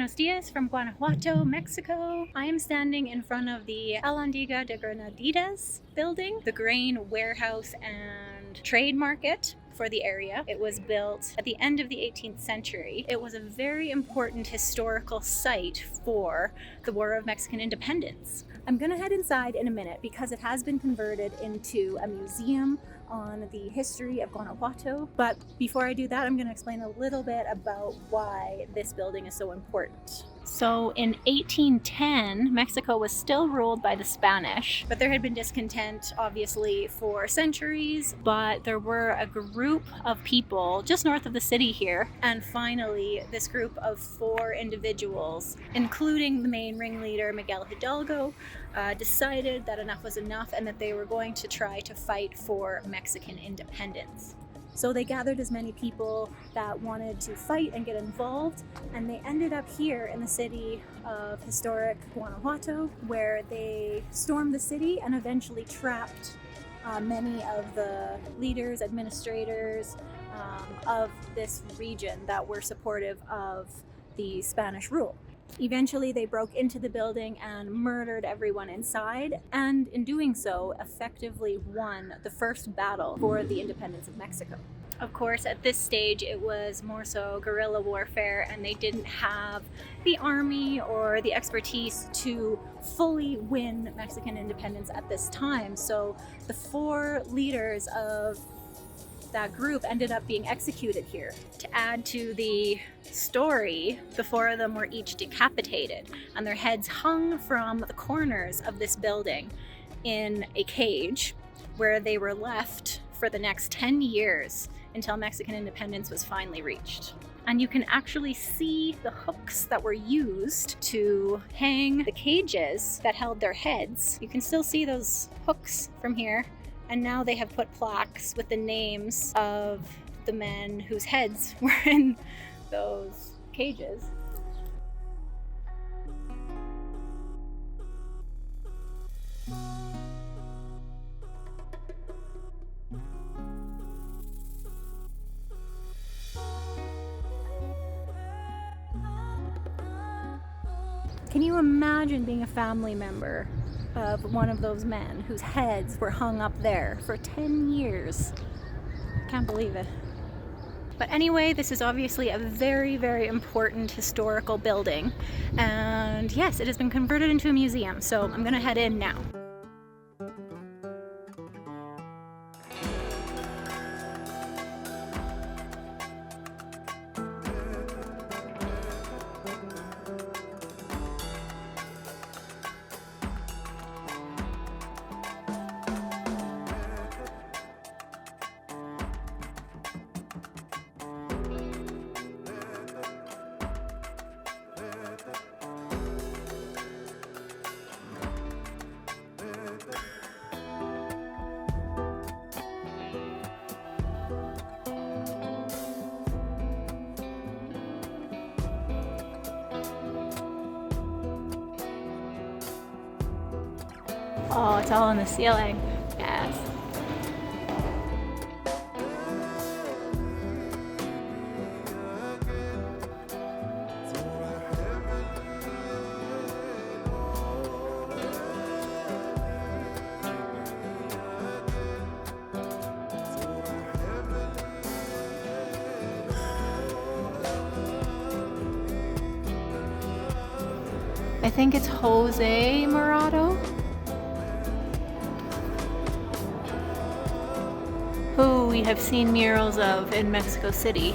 Buenos dias from Guanajuato, Mexico. I am standing in front of the Alhóndiga de Granaditas building, the grain warehouse and trade market for the area. It was built at the end of the 18th century. It was a very important historical site for the War of Mexican Independence. I'm gonna head inside in a minute because it has been converted into a museum on the history of Guanajuato. But before I do that, I'm gonna explain a little bit about why this building is so important. So in 1810, Mexico was still ruled by the Spanish, but there had been discontent, obviously, for centuries. But there were a group of people just north of the city here, and finally, this group of 4 individuals, including the main ringleader, Miguel Hidalgo, decided that enough was enough and that they were going to try to fight for Mexican independence. So they gathered as many people that wanted to fight and get involved, and they ended up here in the city of historic Guanajuato, where they stormed the city and eventually trapped many of the leaders, administrators of this region that were supportive of the Spanish rule. Eventually, they broke into the building and murdered everyone inside, and in doing so, effectively won the first battle for the independence of Mexico. Of course, at this stage, it was more so guerrilla warfare, and they didn't have the army or the expertise to fully win Mexican independence at this time. So the 4 leaders of that group ended up being executed here. To add to the story, the 4 of them were each decapitated, and their heads hung from the corners of this building in a cage where they were left for the next 10 years until Mexican independence was finally reached. And you can actually see the hooks that were used to hang the cages that held their heads. You can still see those hooks from here. And now they have put plaques with the names of the men whose heads were in those cages. Can you imagine being a family member of one of those men whose heads were hung up there for 10 years? Can't believe it. But anyway, this is obviously a very, very important historical building. And yes, it has been converted into a museum, so I'm gonna head in now. Oh, it's all on the ceiling. Yes. I think it's Jose Morado, who we have seen murals of in Mexico City.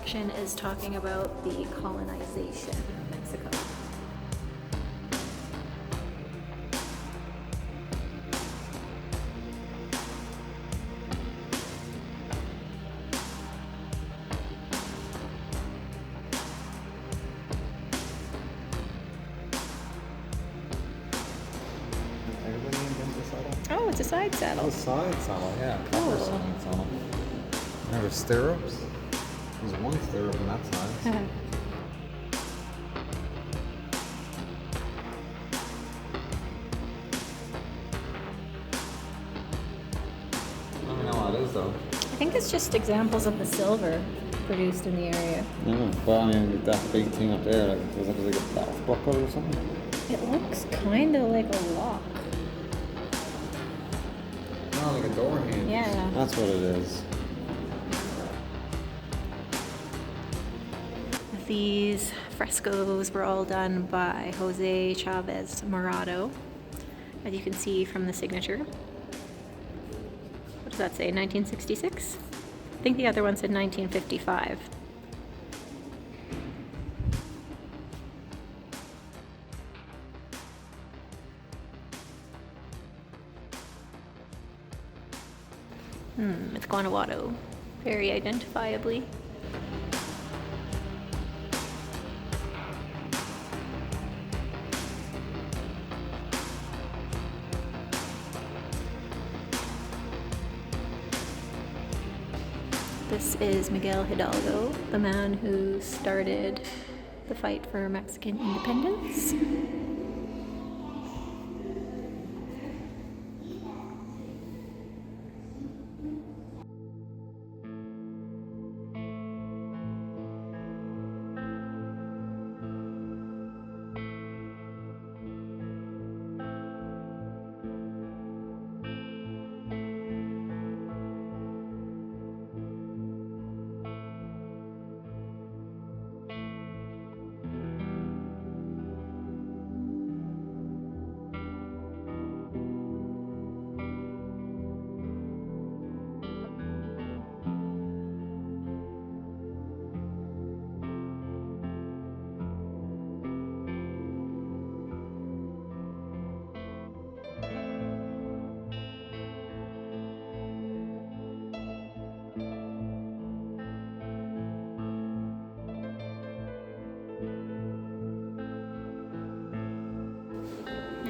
section is talking about the colonization of Mexico. Oh, it's a side saddle. Oh, a side saddle, yeah. Cool. Side saddle. There were stirrups. There's one stirrup on that side. I don't know what it is though. I think it's just examples of the silver produced in the area. Yeah, but I mean, that big thing up there, like, was it like a bath bucket or something? It looks kind of like a lock. Oh, like a door hinge. Yeah. That's what it is. These frescoes were all done by Jose Chavez Morado, as you can see from the signature. What does that say, 1966? I think the other one said 1955. It's Guanajuato, very identifiably. This is Miguel Hidalgo, the man who started the fight for Mexican independence.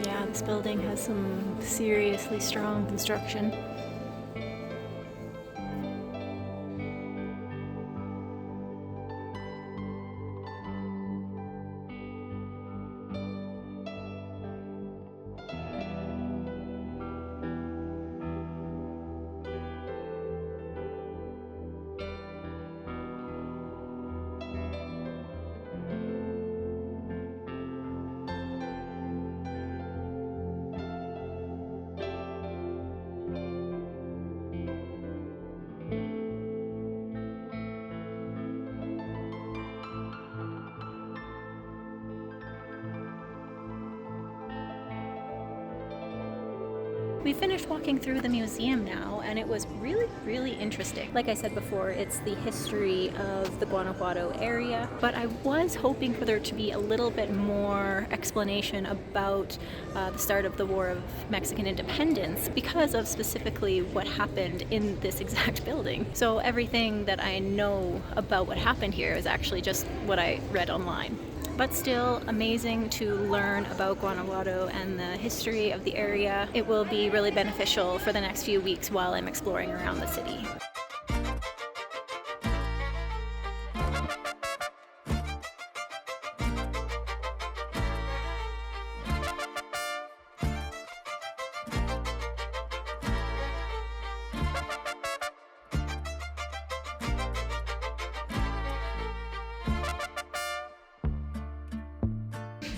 Yeah, this building has some seriously strong construction. We finished walking through the museum now, and it was really interesting. Like I said before, it's the history of the Guanajuato area, but I was hoping for there to be a little bit more explanation about the start of the War of Mexican Independence because of specifically what happened in this exact building. So everything that I know about what happened here is actually just what I read online. But still amazing to learn about Guanajuato and the history of the area. It will be really beneficial for the next few weeks while I'm exploring around the city.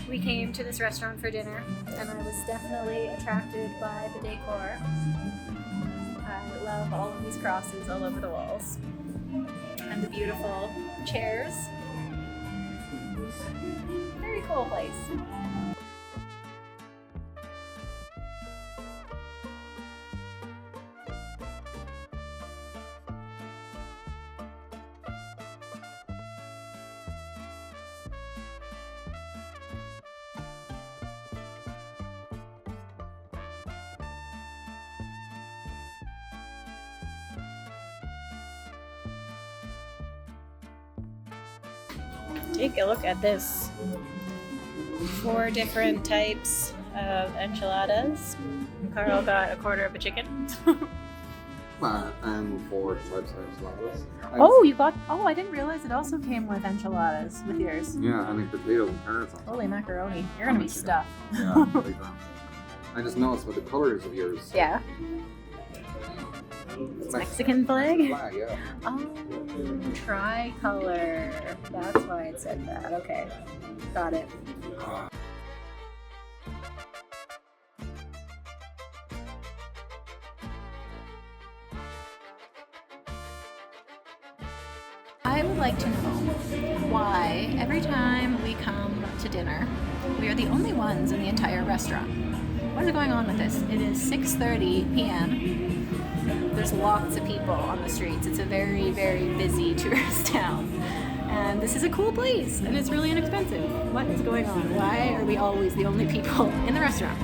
We came to this restaurant for dinner, and I was definitely attracted by the decor. I love all of these crosses all over the walls, and the beautiful chairs. Very cool place. Take a look at this. 4 different types of enchiladas. Carl got a quarter of a chicken. And 4 types of enchiladas. Oh, you got... Oh, I didn't realize it also came with enchiladas with yours. Yeah, I mean potatoes and carrots on top. Holy macaroni. You're going to be stuffed. Yeah, like that. I just noticed with the colours of yours. Yeah. It's Mexican flag? Flag, yeah. Oh, tricolor. That's why it said that. Okay. Got it. I would like to know why every time we come to dinner, we are the only ones in the entire restaurant. What is going on with this? It is 6:30 p.m. There's lots of people on the streets. It's a very, very busy tourist town. And this is a cool place, and it's really inexpensive. What is going on? Why are we always the only people in the restaurant?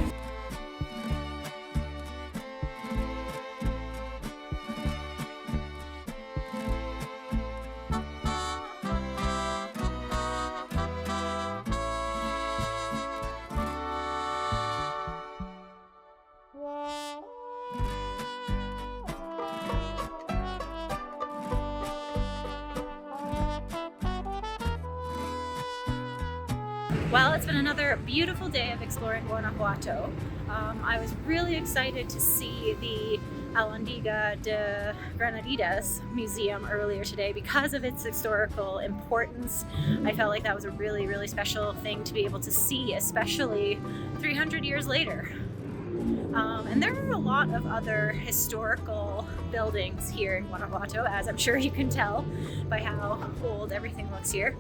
Well, it's been another beautiful day of exploring Guanajuato. I was really excited to see the Alhóndiga de Granaditas museum earlier today because of its historical importance. I felt like that was a really, really special thing to be able to see, especially 300 years later. And there are a lot of other historical buildings here in Guanajuato, as I'm sure you can tell by how old everything looks here.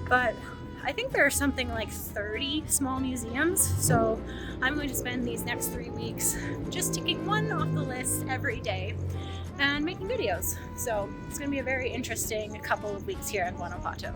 But I think there are something like 30 small museums, so I'm going to spend these next 3 weeks just ticking one off the list every day and making videos. So it's going to be a very interesting couple of weeks here in Guanajuato.